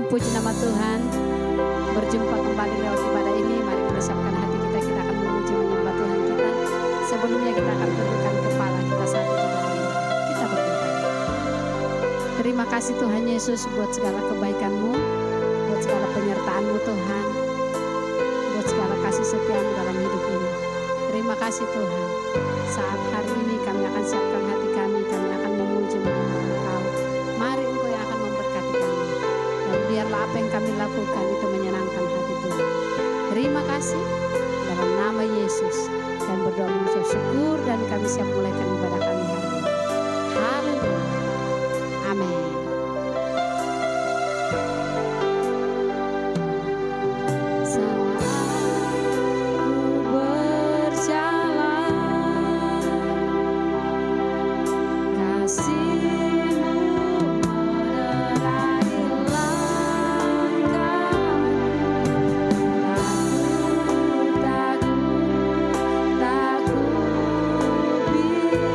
Puji nama Tuhan. Berjumpa kembali lewat ibadah ini. Mari kita siapkan hati kita. Kita akan memuji menyembah Tuhan kita. Sebelumnya kita akan tundukkan kepala kita saat itu dalam kita berdoa. Terima kasih Tuhan Yesus buat segala kebaikan-Mu, buat segala penyertaan-Mu Tuhan, buat segala kasih setia-Mu dalam hidup ini. Terima kasih Tuhan. Saat hari ini kami akan siapkan hati kami akan memuji menyembah Engkau. Mari Engkau yang akan memberkati kami. Dan biarlah apa yang kami lakukan itu menyenangkan hati Tuhan. Terima kasih dalam nama Yesus. Dan berdoa mengucap syukur dan kami siap mulaikan ibadah kami hari ini. Haleluya. Amin. Be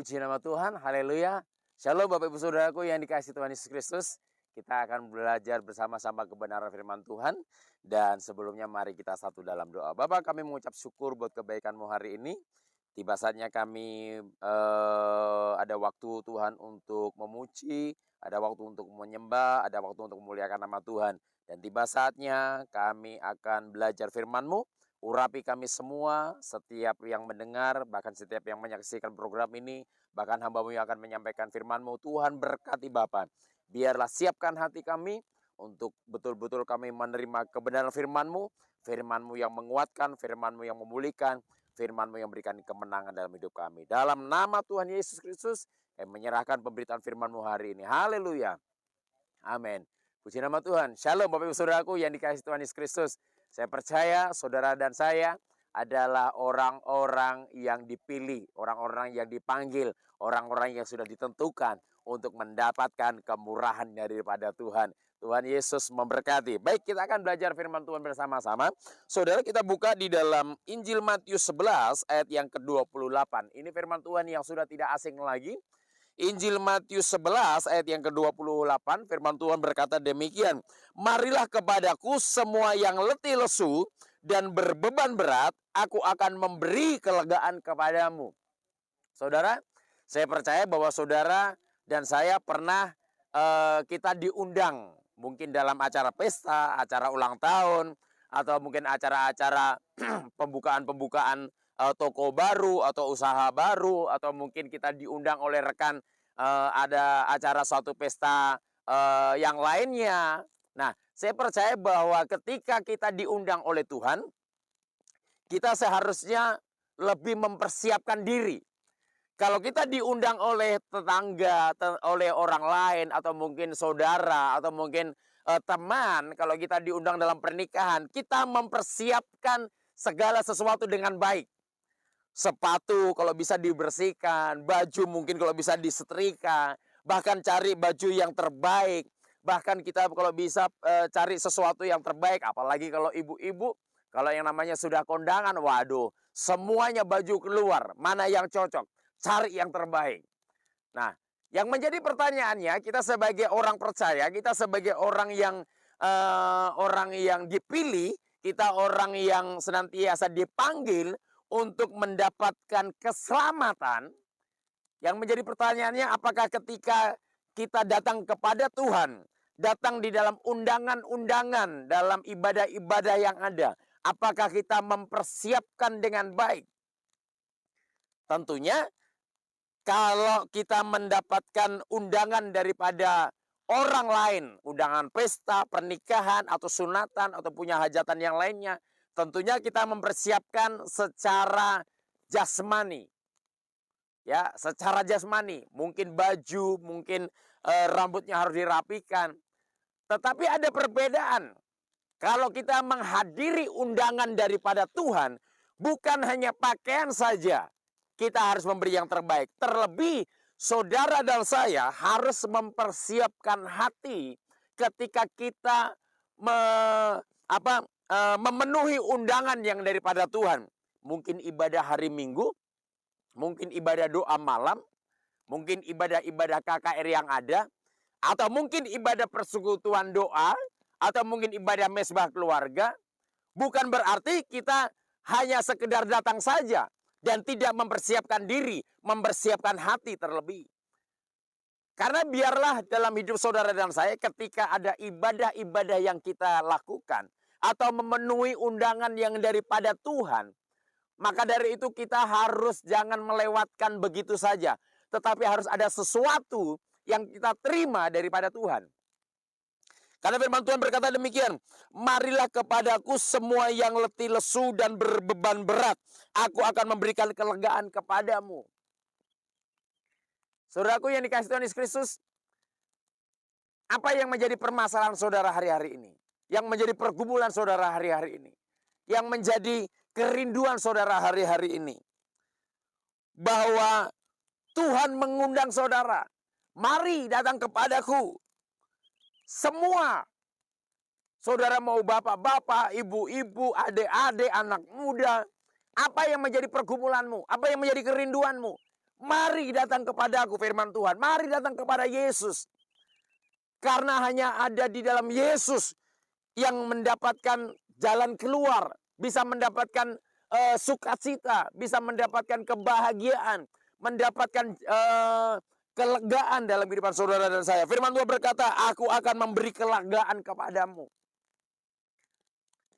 Puji nama Tuhan, haleluya. Shalom Bapak Ibu Saudaraku yang dikasihi Tuhan Yesus Kristus. Kita akan belajar bersama-sama kebenaran firman Tuhan. Dan sebelumnya mari kita satu dalam doa. Bapak, kami mengucap syukur buat kebaikan-Mu hari ini. Tiba saatnya kami ada waktu Tuhan untuk memuji, ada waktu untuk menyembah, ada waktu untuk memuliakan nama Tuhan. Dan tiba saatnya kami akan belajar firman-Mu. Urapi kami semua, setiap yang mendengar, bahkan setiap yang menyaksikan program ini, bahkan hamba-Mu yang akan menyampaikan firman-Mu. Tuhan berkati Bapa. Biarlah siapkan hati kami untuk betul-betul kami menerima kebenaran firman-Mu. Firman-Mu yang menguatkan, firman-Mu yang memulihkan, firman-Mu yang memberikan kemenangan dalam hidup kami. Dalam nama Tuhan Yesus Kristus, kami menyerahkan pemberitaan firman-Mu hari ini. Haleluya. Amin. Puji nama Tuhan. Shalom Bapak Ibu Saudaraku yang dikasihi Tuhan Yesus Kristus. Saya percaya saudara dan saya adalah orang-orang yang dipilih, orang-orang yang dipanggil, orang-orang yang sudah ditentukan untuk mendapatkan kemurahan daripada Tuhan. Tuhan Yesus memberkati. Baik, kita akan belajar firman Tuhan bersama-sama. Saudara, kita buka di dalam Injil Matius 11 ayat yang ke-28. Ini firman Tuhan yang sudah tidak asing lagi. Injil Matius 11 ayat yang ke-28, firman Tuhan berkata demikian. Marilah kepadaku semua yang letih lesu dan berbeban berat, aku akan memberi kelegaan kepadamu. Saudara, saya percaya bahwa saudara dan saya pernah kita diundang. Mungkin dalam acara pesta, acara ulang tahun, atau mungkin acara-acara pembukaan-pembukaan toko baru atau usaha baru, atau mungkin kita diundang oleh rekan ada acara suatu pesta yang lainnya. Nah, saya percaya bahwa ketika kita diundang oleh Tuhan, kita seharusnya lebih mempersiapkan diri. Kalau kita diundang oleh tetangga, oleh orang lain, atau mungkin saudara, atau mungkin teman, kalau kita diundang dalam pernikahan, kita mempersiapkan segala sesuatu dengan baik. Sepatu kalau bisa dibersihkan, baju mungkin kalau bisa disetrika, bahkan cari baju yang terbaik. Bahkan kita kalau bisa cari sesuatu yang terbaik, apalagi kalau ibu-ibu, kalau yang namanya sudah kondangan, waduh, semuanya baju keluar, mana yang cocok, cari yang terbaik. Nah, yang menjadi pertanyaannya, kita sebagai orang percaya, kita sebagai orang yang dipilih, kita orang yang senantiasa dipanggil untuk mendapatkan keselamatan. Yang menjadi pertanyaannya, apakah ketika kita datang kepada Tuhan, datang di dalam undangan-undangan, dalam ibadah-ibadah yang ada, apakah kita mempersiapkan dengan baik? Tentunya kalau kita mendapatkan undangan daripada orang lain, undangan pesta, pernikahan, atau sunatan, atau punya hajatan yang lainnya, tentunya kita mempersiapkan secara jasmani. Ya, secara jasmani. Mungkin baju, mungkin rambutnya harus dirapikan. Tetapi ada perbedaan. Kalau kita menghadiri undangan daripada Tuhan, bukan hanya pakaian saja. Kita harus memberi yang terbaik. Terlebih, saudara dan saya harus mempersiapkan hati ketika kita memenuhi undangan yang daripada Tuhan. Mungkin ibadah hari Minggu, mungkin ibadah doa malam, mungkin ibadah-ibadah KKR yang ada, atau mungkin ibadah persekutuan doa, atau mungkin ibadah mesbah keluarga. Bukan berarti kita hanya sekedar datang saja dan tidak mempersiapkan diri, mempersiapkan hati terlebih. Karena biarlah dalam hidup saudara dan saya ketika ada ibadah-ibadah yang kita lakukan atau memenuhi undangan yang daripada Tuhan, maka dari itu kita harus jangan melewatkan begitu saja, tetapi harus ada sesuatu yang kita terima daripada Tuhan. Karena firman Tuhan berkata demikian, marilah kepadaku semua yang letih lesu dan berbeban berat, aku akan memberikan kelegaan kepadamu. Saudaraku yang dikasihi Tuhan Yesus Kristus, apa yang menjadi permasalahan saudara hari-hari ini? Yang menjadi pergumulan saudara hari-hari ini? Yang menjadi kerinduan saudara hari-hari ini? Bahwa Tuhan mengundang saudara, mari datang kepadaku. Semua. Saudara mau bapak-bapak, ibu-ibu, adik-adik, anak muda. Apa yang menjadi pergumulanmu? Apa yang menjadi kerinduanmu? Mari datang kepada aku, firman Tuhan. Mari datang kepada Yesus. Karena hanya ada di dalam Yesus yang mendapatkan jalan keluar. Bisa mendapatkan sukacita. Bisa mendapatkan kebahagiaan. Mendapatkan kelegaan dalam kehidupan saudara dan saya. Firman Tuhan berkata, aku akan memberi kelegaan kepadamu.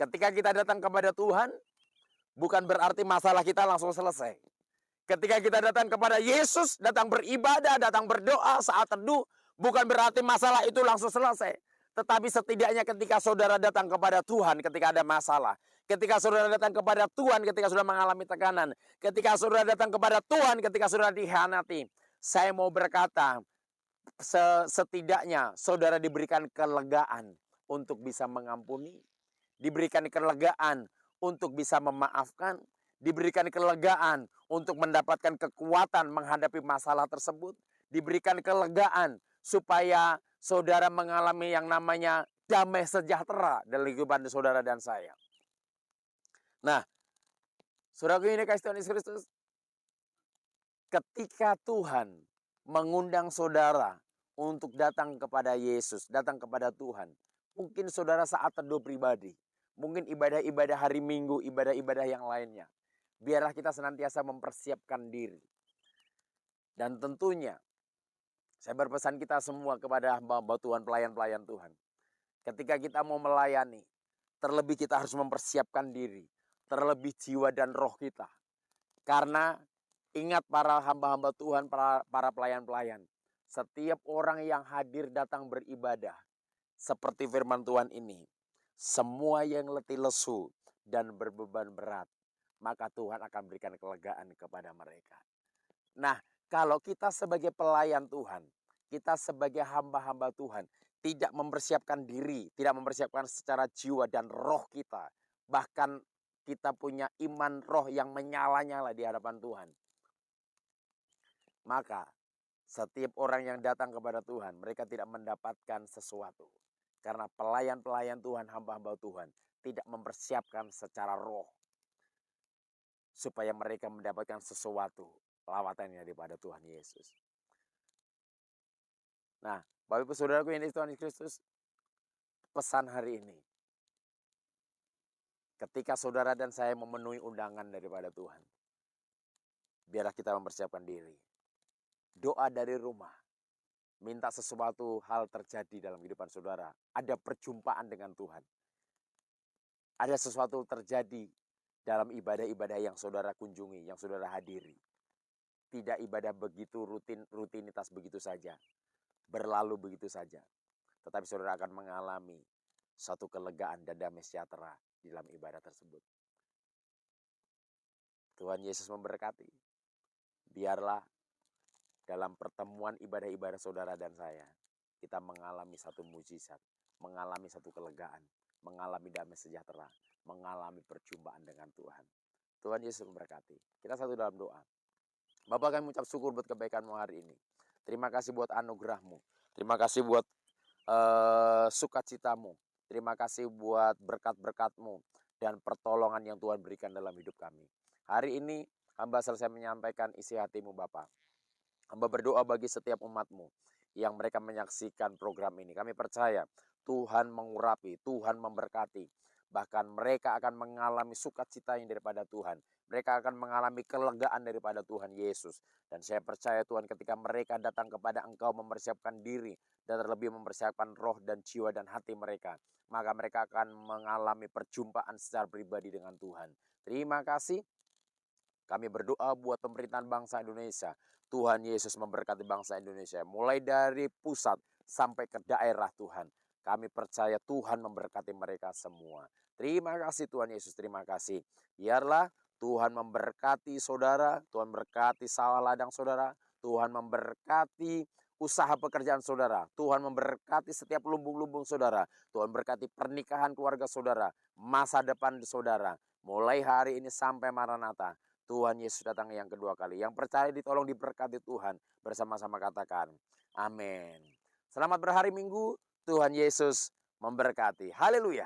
Ketika kita datang kepada Tuhan, bukan berarti masalah kita langsung selesai. Ketika kita datang kepada Yesus, datang beribadah, datang berdoa saat teduh, bukan berarti masalah itu langsung selesai. Tetapi setidaknya ketika saudara datang kepada Tuhan ketika ada masalah. Ketika saudara datang kepada Tuhan ketika sudah mengalami tekanan. Ketika saudara datang kepada Tuhan ketika saudara dikhianati. Saya mau berkata, setidaknya saudara diberikan kelegaan untuk bisa mengampuni. Diberikan kelegaan untuk bisa memaafkan. Diberikan kelegaan untuk mendapatkan kekuatan menghadapi masalah tersebut. Diberikan kelegaan supaya saudara mengalami yang namanya damai sejahtera dalam kehidupan saudara dan saya. Nah, saudaraku ini kasih Tuhan Yesus Kristus. Ketika Tuhan mengundang saudara untuk datang kepada Yesus, datang kepada Tuhan. Mungkin saudara saat teduh pribadi. Mungkin ibadah-ibadah hari Minggu, ibadah-ibadah yang lainnya. Biarlah kita senantiasa mempersiapkan diri. Dan tentunya, saya berpesan kita semua kepada hamba-hamba Tuhan, pelayan-pelayan Tuhan. Ketika kita mau melayani, terlebih kita harus mempersiapkan diri. Terlebih jiwa dan roh kita. Karena ingat para hamba-hamba Tuhan, para pelayan-pelayan. Setiap orang yang hadir datang beribadah. Seperti firman Tuhan ini. Semua yang letih lesu dan berbeban berat. Maka Tuhan akan berikan kelegaan kepada mereka. Nah, kalau kita sebagai pelayan Tuhan, kita sebagai hamba-hamba Tuhan, tidak mempersiapkan diri, tidak mempersiapkan secara jiwa dan roh kita, bahkan kita punya iman roh yang menyala-nyala di hadapan Tuhan, maka setiap orang yang datang kepada Tuhan, mereka tidak mendapatkan sesuatu. Karena pelayan-pelayan Tuhan, hamba-hamba Tuhan, tidak mempersiapkan secara roh, supaya mereka mendapatkan sesuatu lawatannya daripada Tuhan Yesus. Nah, Bapak Ibu Saudaraku yang di Tuhan Kristus, pesan hari ini. Ketika saudara dan saya memenuhi undangan daripada Tuhan, biarlah kita mempersiapkan diri. Doa dari rumah. Minta sesuatu hal terjadi dalam kehidupan saudara. Ada perjumpaan dengan Tuhan. Ada sesuatu terjadi dalam ibadah-ibadah yang saudara kunjungi, yang saudara hadiri. Tidak ibadah begitu rutinitas begitu saja. Berlalu begitu saja. Tetapi saudara akan mengalami satu kelegaan dan damai sejahtera di dalam ibadah tersebut. Tuhan Yesus memberkati. Biarlah dalam pertemuan ibadah-ibadah saudara dan saya, kita mengalami satu mujizat, mengalami satu kelegaan, mengalami damai sejahtera, mengalami perjumpaan dengan Tuhan. Tuhan Yesus memberkati. Kita satu dalam doa. Bapak, kami mengucap syukur buat kebaikan-Mu hari ini. Terima kasih buat anugerah-Mu. Terima kasih buat sukacita-Mu. Terima kasih buat berkat-berkat-Mu dan pertolongan yang Tuhan berikan dalam hidup kami. Hari ini hamba selesai menyampaikan isi hati-Mu Bapa. Hamba berdoa bagi setiap umat-Mu yang mereka menyaksikan program ini. Kami percaya Tuhan mengurapi, Tuhan memberkati. Bahkan mereka akan mengalami sukacita yang daripada Tuhan. Mereka akan mengalami kelegaan daripada Tuhan Yesus. Dan saya percaya Tuhan, ketika mereka datang kepada Engkau mempersiapkan diri dan terlebih mempersiapkan roh dan jiwa dan hati mereka, maka mereka akan mengalami perjumpaan secara pribadi dengan Tuhan. Terima kasih. Kami berdoa buat pemerintahan bangsa Indonesia. Tuhan Yesus memberkati bangsa Indonesia. Mulai dari pusat sampai ke daerah Tuhan. Kami percaya Tuhan memberkati mereka semua. Terima kasih Tuhan Yesus, terima kasih. Biarlah Tuhan memberkati saudara, Tuhan memberkati sawah ladang saudara, Tuhan memberkati usaha pekerjaan saudara, Tuhan memberkati setiap lumbung-lumbung saudara, Tuhan berkati pernikahan keluarga saudara, masa depan saudara. Mulai hari ini sampai Maranatha, Tuhan Yesus datang yang kedua kali. Yang percaya ditolong diberkati Tuhan. Bersama-sama katakan, amin. Selamat berhari Minggu. Tuhan Yesus memberkati. Haleluya.